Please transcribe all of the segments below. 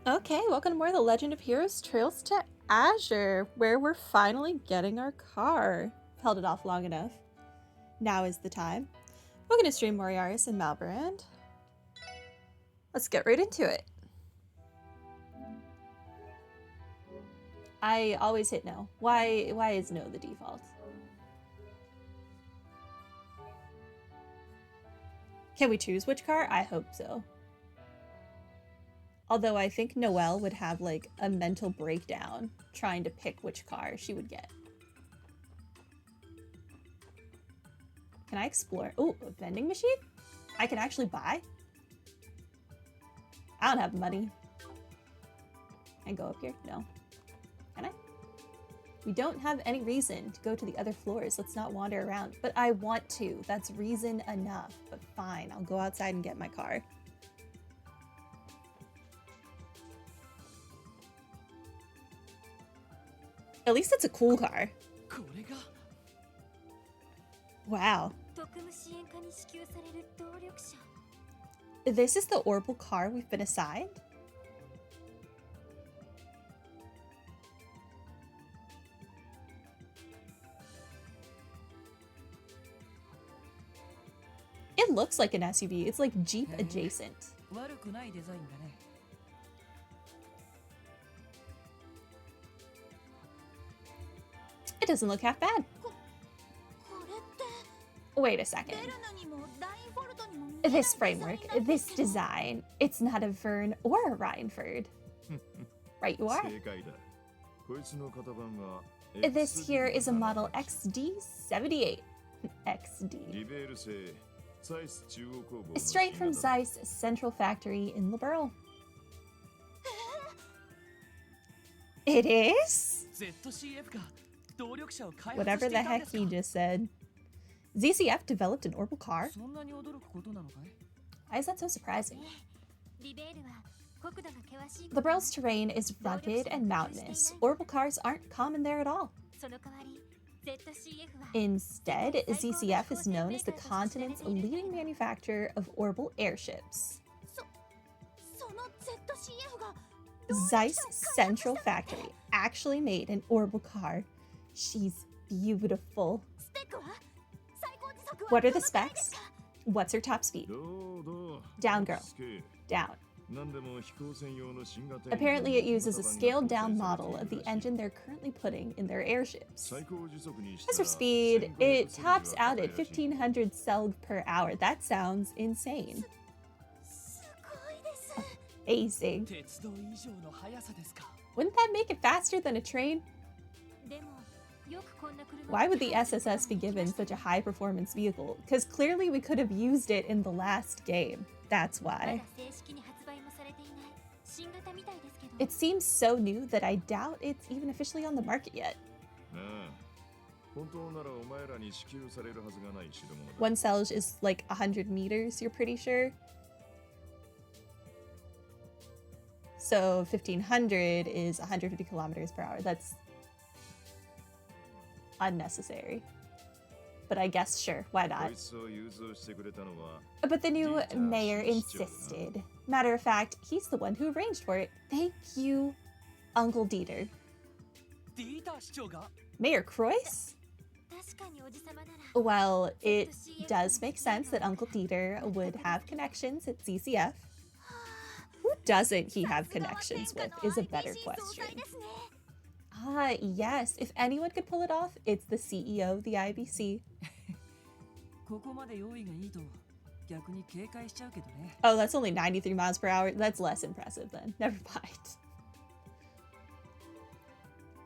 Okay, welcome to more of the Legend of Heroes Trails to Azure, where we're finally getting our car. Held it off long enough. Now is the time. We're going to stream Moriaris and Malbrand. Let's get right into it. I always hit no. Why is no the default? Can we choose which car? I hope so. Although I think Noelle would have like a mental breakdown trying to pick which car she would get. Can I explore? Oh, a vending machine? I can actually buy? I don't have money. Can I go up here? No. Can I? We don't have any reason to go to the other floors. Let's not wander around. But I want to. That's reason enough. But fine, I'll go outside and get my car. At least it's a cool car. Wow. This is the orbital car we've been assigned? It looks like an SUV. It's like Jeep adjacent. It doesn't look half bad. Wait a second. This framework, this design, it's not a Vern or a Rhineford. Right you are. This here is a model XD78. XD. Straight from Zeiss Central Factory in Liberl. It is? Whatever the heck he just said. ZCF developed an orbital car? Why is that so surprising? Liberl's terrain is rugged and mountainous. Orbital cars aren't common there at all. Instead, ZCF is known as the continent's leading manufacturer of orbital airships. Zeiss Central Factory actually made an orbital car. She's beautiful. What are the specs? What's her top speed? Down, girl. Down. Apparently it uses a scaled down model of the engine they're currently putting in their airships. As for speed, it tops out at 1500 celg per hour. That sounds insane. Amazing. Wouldn't that make it faster than a train? Why would the SSS be given such a high-performance vehicle? Because clearly we could have used it in the last game. That's why. It seems so new that I doubt it's even officially on the market yet. One celge is like 100 meters, you're pretty sure? So 1500 is 150 kilometers per hour. That's unnecessary. But I guess sure, why not? But the new mayor insisted. Matter of fact, he's the one who arranged for it. Thank you, Uncle Dieter. Mayor Croyce? Well, it does make sense that Uncle Dieter would have connections at ZCF. Who doesn't he have connections with is a better question. Ah, yes. If anyone could pull it off, it's the CEO of the IBC. Oh, that's only 93 miles per hour. That's less impressive then. Never mind.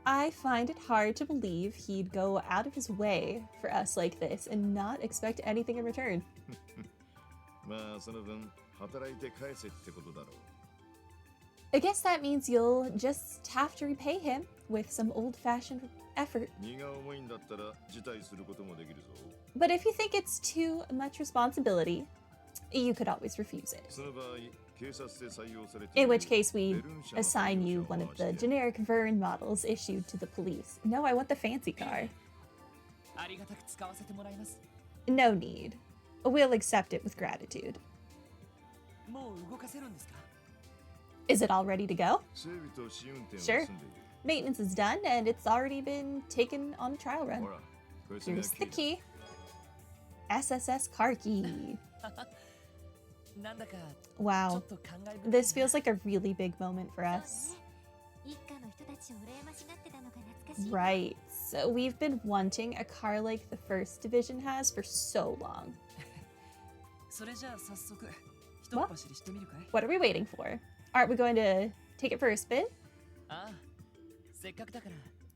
I find it hard to believe he'd go out of his way for us like this and not expect anything in return. I guess that means you'll just have to repay him with some old-fashioned effort. But if you think it's too much responsibility, you could always refuse it. In which case we assign you one of the generic Vern models issued to the police. No, I want the fancy car. No need. We'll accept it with gratitude. Is it all ready to go? Sure. Maintenance is done, and it's already been taken on a trial run. Here's the key. SSS car key. Wow. This feels like a really big moment for us. Right. So we've been wanting a car like the first division has for so long. Well, what are we waiting for? Aren't we going to take it for a spin?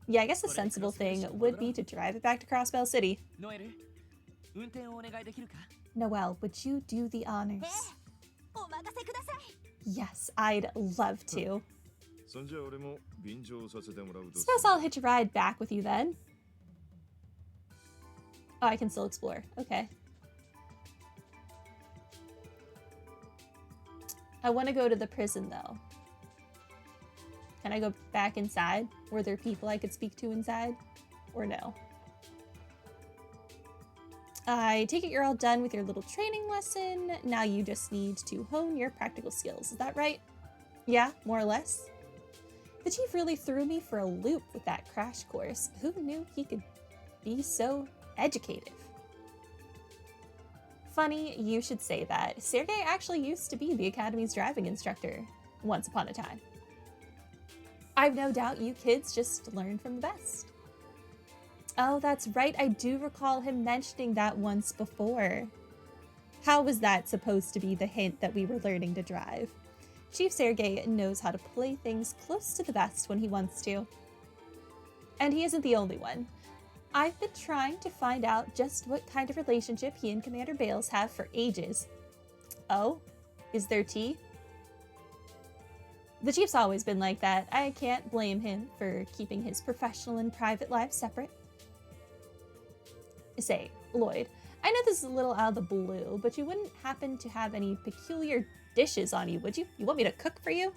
Yeah, I guess a sensible thing would be to drive it back to Crossbell City. Noelle, would you do the honors? Yes, I'd love to. Suppose I'll hitch a ride back with you then. Oh, I can still explore. Okay. I want to go to the prison, though. Can I go back inside? Were there people I could speak to inside? Or no? I take it you're all done with your little training lesson. Now you just need to hone your practical skills. Is that right? Yeah, more or less. The chief really threw me for a loop with that crash course. Who knew he could be so educative? Funny you should say that. Sergei actually used to be the Academy's driving instructor once upon a time. I've no doubt you kids just learn from the best. Oh, that's right. I do recall him mentioning that once before. How was that supposed to be the hint that we were learning to drive? Chief Sergei knows how to play things close to the vest when he wants to. And he isn't the only one. I've been trying to find out just what kind of relationship he and Commander Bales have for ages. Oh? Is there tea? The chief's always been like that. I can't blame him for keeping his professional and private life separate. Say, Lloyd, I know this is a little out of the blue, but you wouldn't happen to have any peculiar dishes on you, would you? You want me to cook for you?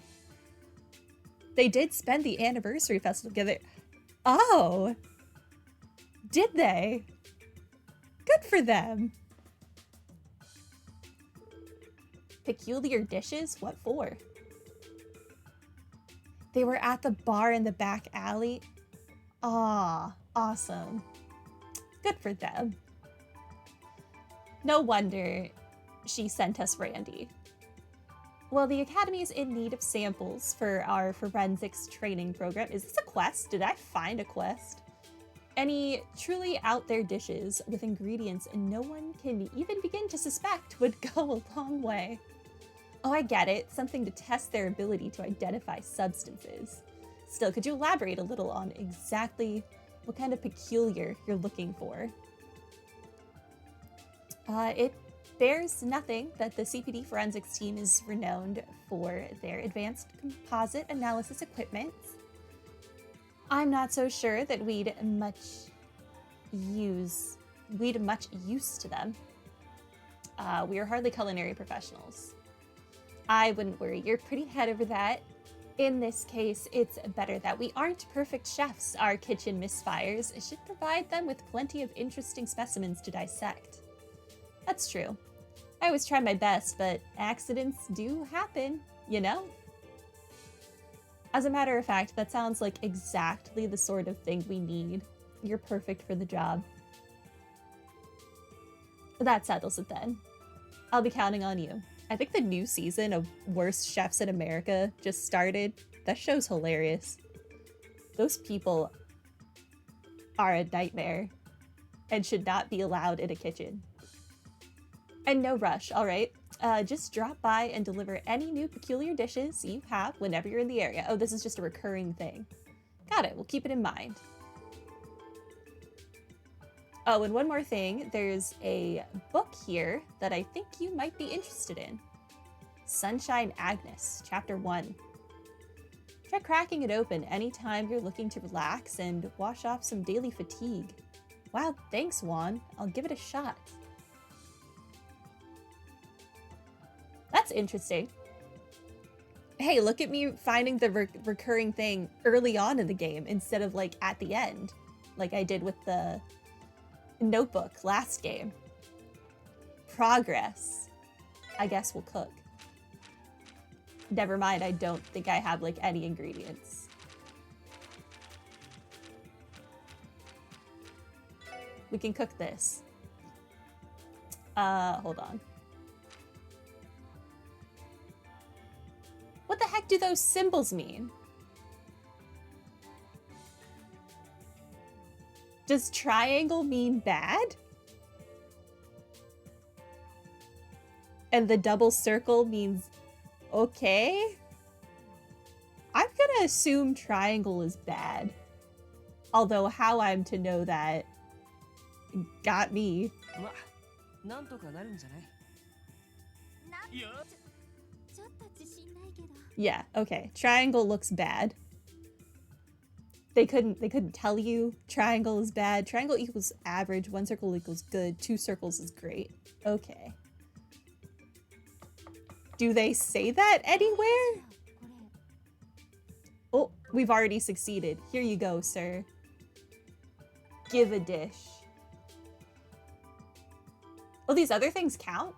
They did spend the anniversary festival together. Oh! Did they? Good for them. Peculiar dishes? What for? They were at the bar in the back alley. Ah, awesome. Good for them. No wonder she sent us Randy. Well, the Academy is in need of samples for our forensics training program. Is this a quest? Did I find a quest? Any truly out there dishes with ingredients no one can even begin to suspect would go a long way. Oh, I get it. Something to test their ability to identify substances. Still, could you elaborate a little on exactly what kind of peculiar you're looking for? It bears nothing that the CPD forensics team is renowned for their advanced composite analysis equipment. I'm not so sure that we'd much use to them. We are hardly culinary professionals. I wouldn't worry, you're pretty head over that. In this case, it's better that we aren't perfect chefs. Our kitchen misfires should provide them with plenty of interesting specimens to dissect. That's true. I always try my best, but accidents do happen, you know? As a matter of fact, that sounds like exactly the sort of thing we need. You're perfect for the job. That settles it then. I'll be counting on you. I think the new season of Worst Chefs in America just started. That show's hilarious. Those people are a nightmare and should not be allowed in a kitchen. And no rush, all right? Just drop by and deliver any new peculiar dishes you have whenever you're in the area. Oh, this is just a recurring thing. Got it, we'll keep it in mind. Oh, and one more thing. There's a book here that I think you might be interested in. Sunshine Agnes, Chapter 1. Try cracking it open anytime you're looking to relax and wash off some daily fatigue. Wow, thanks, Juan. I'll give it a shot. That's interesting. Hey, look at me finding the recurring thing early on in the game instead of like at the end, like I did with the notebook last game. Progress. I guess we'll cook. Never mind, I don't think I have like any ingredients. We can cook this. Hold on. What the heck do those symbols mean? Does triangle mean bad? And the double circle means okay? I'm gonna assume triangle is bad. Although how I'm to know that got me. Yeah, okay. Triangle looks bad. They couldn't tell you triangle is bad. Triangle equals average, one circle equals good, two circles is great. Okay. Do they say that anywhere? Oh, we've already succeeded. Here you go, sir. Give a dish. Oh, these other things count?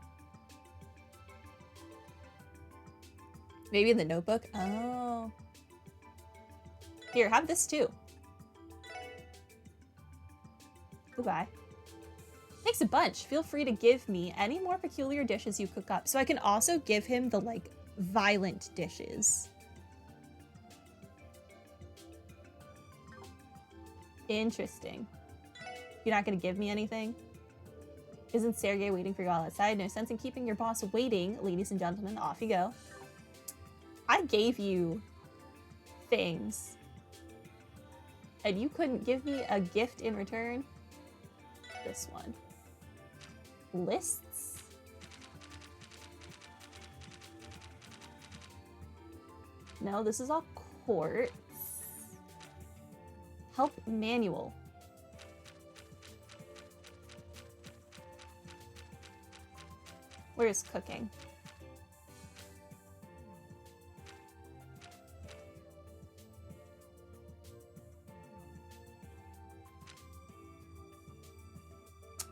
Maybe in the notebook? Oh. Here, have this too. Goodbye. Thanks a bunch. Feel free to give me any more peculiar dishes you cook up. So I can also give him the, like, violent dishes. Interesting. You're not gonna give me anything? Isn't Sergey waiting for you all outside? No sense in keeping your boss waiting. Ladies and gentlemen, off you go. I gave you things. And you couldn't give me a gift in return? This one. Lists? No, this is all quartz. Help manual. Where's cooking?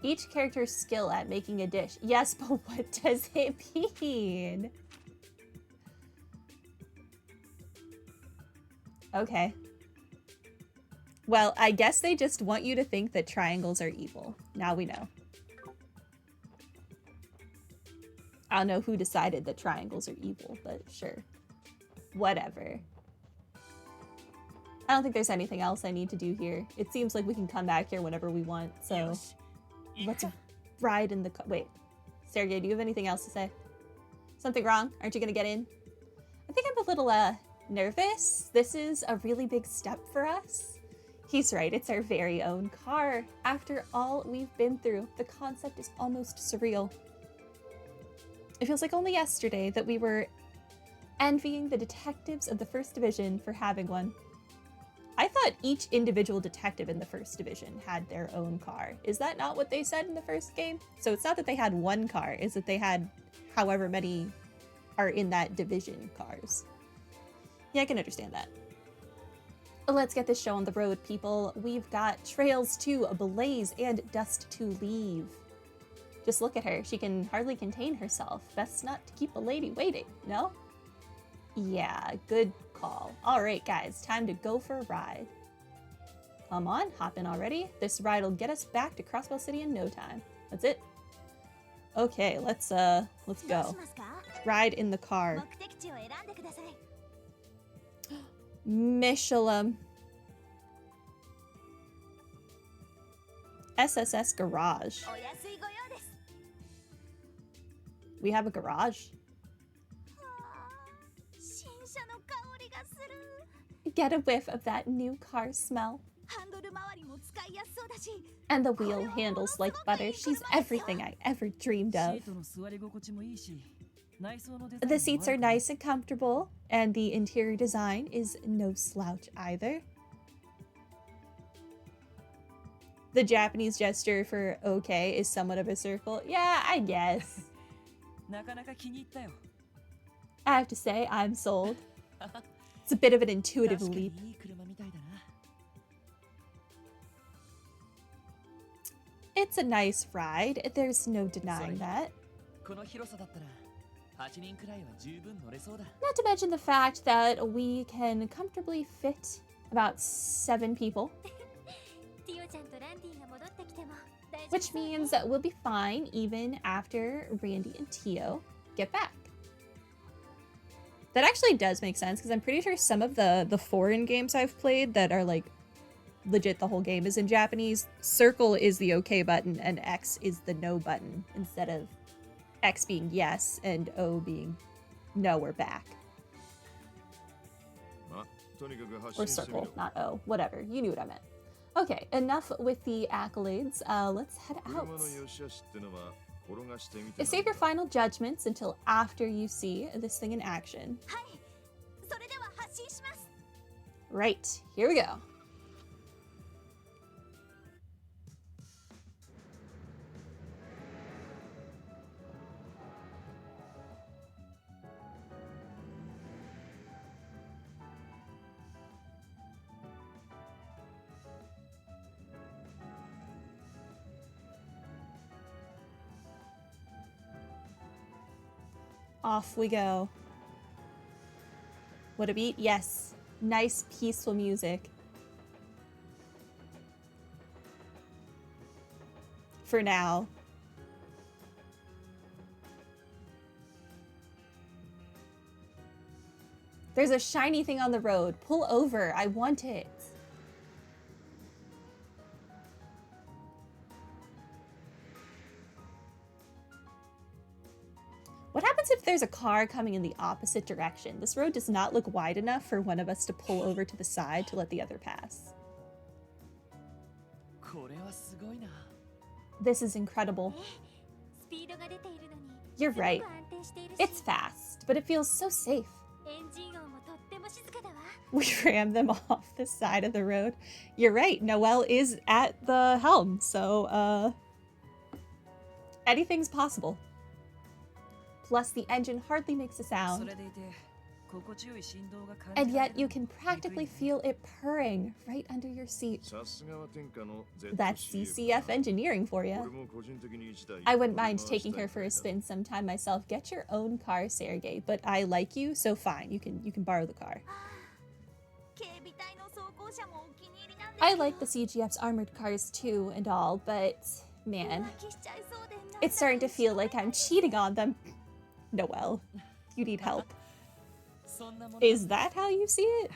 Each character's skill at making a dish. Yes, but what does it mean? Okay. Well, I guess they just want you to think that triangles are evil. Now we know. I don't know who decided that triangles are evil, but sure. Whatever. I don't think there's anything else I need to do here. It seems like we can come back here whenever we want, so let's ride in the car. Wait, Sergey, do you have anything else to say? Something wrong? Aren't you gonna get in? I think I'm a little nervous. This is a really big step for us. He's right, it's our very own car. After all we've been through, the concept is almost surreal. It feels like only yesterday that we were envying the detectives of the First Division for having one. I thought each individual detective in the First Division had their own car. Is that not what they said in the first game? So it's not that they had one car, it's that they had however many are in that division cars. Yeah, I can understand that. Let's get this show on the road, people. We've got trails to ablaze and dust to leave. Just look at her. She can hardly contain herself. Best not to keep a lady waiting, no? Yeah, good call. All right, guys, time to go for a ride. Come on, hop in already. This ride will get us back to Crossbell City in no time. That's it. Okay, let's go. Ride in the car. Michelin. SSS Garage. We have a garage. Get a whiff of that new car smell. And the wheel handles like butter. She's everything I ever dreamed of. The seats are nice and comfortable, and the interior design is no slouch either. The Japanese gesture for okay is somewhat of a circle. Yeah, I guess. I have to say, I'm sold. It's a bit of an intuitive leap. It's a nice ride. There's no denying that. Not to mention the fact that we can comfortably fit about 7 people. Which means that we'll be fine even after Randy and Tio get back. That actually does make sense, because I'm pretty sure some of the foreign games I've played that are like legit the whole game is in Japanese, circle is the okay button and X is the no button, instead of X being yes and O being no, we're back. Or circle, not O. Whatever, you knew what I meant. Okay, enough with the accolades. Let's head out. Save your final judgments until after you see this thing in action. Right, here we go. Off we go. What a beat? Yes. Nice, peaceful music. For now. There's a shiny thing on the road. Pull over. I want it. What happens if there's a car coming in the opposite direction? This road does not look wide enough for one of us to pull over to the side to let the other pass. This is incredible. You're right. It's fast, but it feels so safe. We ram them off the side of the road. You're right. Noelle is at the helm, so anything's possible. Plus, the engine hardly makes a sound. And yet, you can practically feel it purring right under your seat. That's CCF engineering for you. I wouldn't mind taking her for a spin sometime myself. Get your own car, Sergey, but I like you, so fine. You can borrow the car. I like the CGF's armored cars too and all, but man, it's starting to feel like I'm cheating on them. Noelle, you need help. Is that how you see it?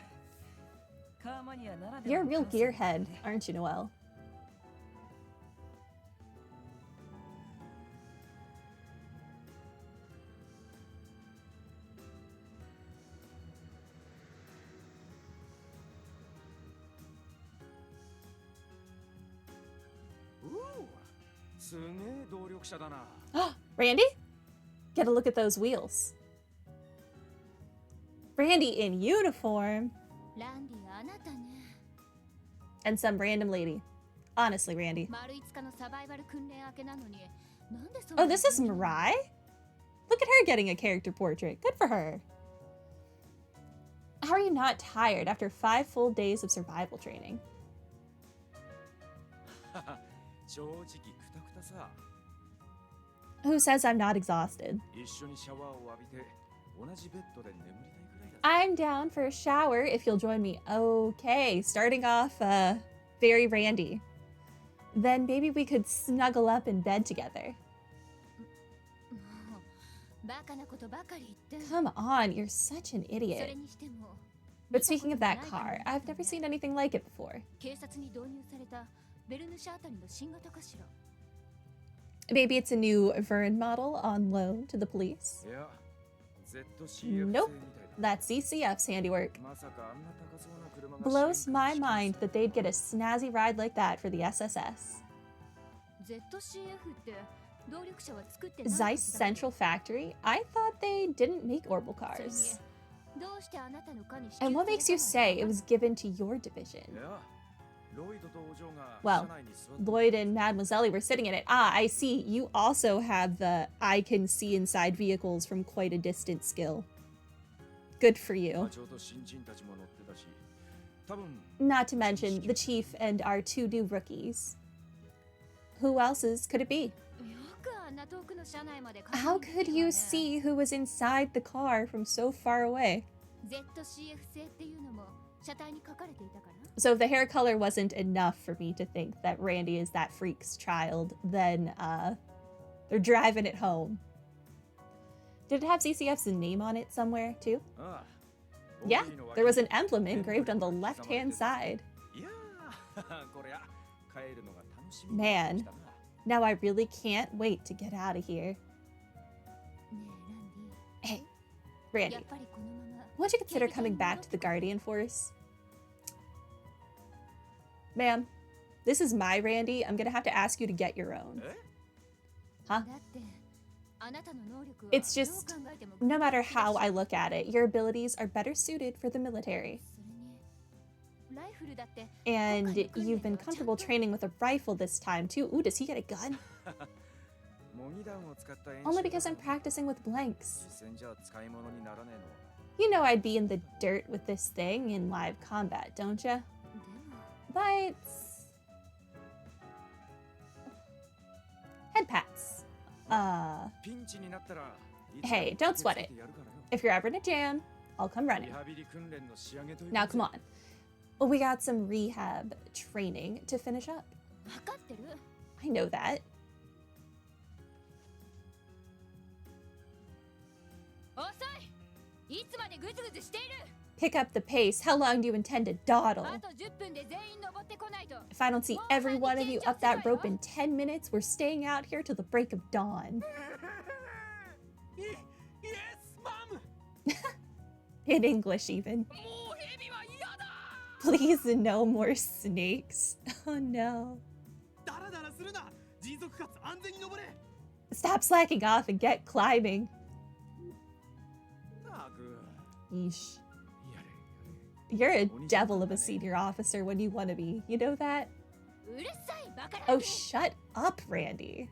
You're a real gearhead, aren't you, Noelle? Randy? Get a look at those wheels. Randy in uniform. And some random lady. Honestly, Randy. Oh, this is Mirai? Look at her getting a character portrait. Good for her. How are you not tired after 5 full days of survival training? Who says I'm not exhausted? I'm down for a shower if you'll join me. Okay, starting off very Randy. Then maybe we could snuggle up in bed together. Come on, you're such an idiot. But speaking of that car, I've never seen anything like it before. Maybe it's a new Vern model on loan to the police? Nope, that's CCF's handiwork. Blows my mind that they'd get a snazzy ride like that for the SSS. Zeiss Central Factory? I thought they didn't make Orbital cars. And what makes you say it was given to your division? Well, Lloyd and Mademoiselle were sitting in it. Ah, I see. You also have the I can see inside vehicles from quite a distance skill. Good for you. Not to mention the chief and our 2 new rookies. Who else's could it be? How could you see who was inside the car from so far away? So if the hair color wasn't enough for me to think that Randy is that freak's child, then they're driving it home. Did it have CCF's name on it somewhere too? Yeah, there was an emblem engraved on the left-hand side. Man, now I really can't wait to get out of here. Hey, Randy, won't you consider coming back to the Guardian Force? Ma'am, this is my Randy. I'm gonna have to ask you to get your own. Huh? It's just, no matter how I look at it, your abilities are better suited for the military. And you've been comfortable training with a rifle this time too. Ooh, does he get a gun? Only because I'm practicing with blanks. You know I'd be in the dirt with this thing in live combat, don't ya? But... head pats. Hey, don't sweat it. If you're ever in a jam, I'll come running. Now come on. We got some rehab training to finish up. I know that. Pick up the pace. How long do you intend to dawdle? If I don't see every one of you up that rope in 10 minutes, we're staying out here till the break of dawn. Yes, Mom! In English, even. Please, no more snakes. Oh no. Stop slacking off and get climbing. Yeesh. You're a devil of a senior officer when you want to be. You know that? Oh, shut up, Randy.